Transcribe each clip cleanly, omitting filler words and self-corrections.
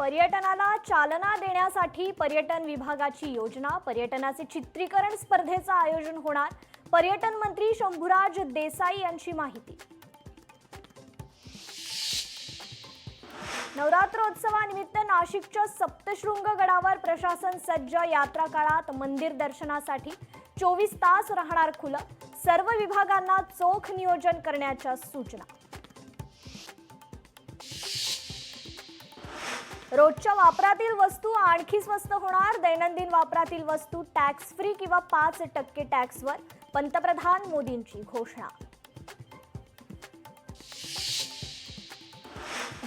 पर्यटनाला चालना देण्यासाठी पर्यटन विभागाची योजना, पर्यटनाचे चित्रीकरण स्पर्धेचं आयोजन होणार. पर्यटन मंत्री शंभूराज देसाई यांची माहिती. नवरात्रोत्सवानिमित्त नाशिकच्या सप्तशृंग गडावर प्रशासन सज्ज. यात्रा काळात मंदिर दर्शनासाठी 24 तास राहणार खुलं. सर्व विभागांना चोख नियोजन करण्याच्या सूचना. रोजच्या वापरातील वस्तू आणखी स्वस्त होणार. दैनंदिन वापरातील वस्तू टॅक्स फ्री किंवा 5% टॅक्सवर. पंतप्रधान मोदींची घोषणा.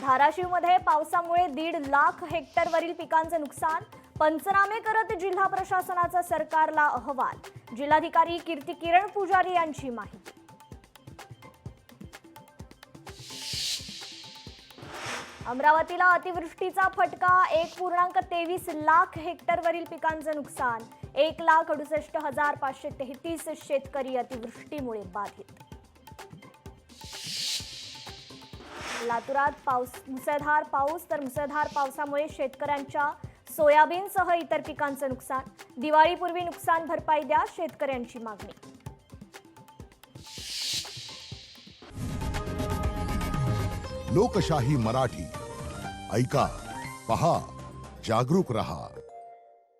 धाराशिवमध्ये पावसामुळे 1.5 लाख हेक्टरवरील पिकांचे नुकसान. पंचनामे करत जिल्हा प्रशासनाचा सरकारला अहवाल. जिल्हाधिकारी कीर्ती किरण पुजारी यांची माहिती. अमरावतीला अतिवृष्टीचा फटका. 1.23 लाख हेक्टरवरील पिकांचे नुकसान. 1,68,533 शेतकरी अतिवृष्टीमुळे बाधित. लातूरात मुसळधार पाऊस. तर मुसळधार पावसामुळे शेतकऱ्यांच्या सोयाबीनसह इतर पिकांचं नुकसान. दिवाळीपूर्वी नुकसान भरपाई द्या, शेतकऱ्यांची मागणी. लोकशाही मराठी ऐका, पहा, जागरूक रहा.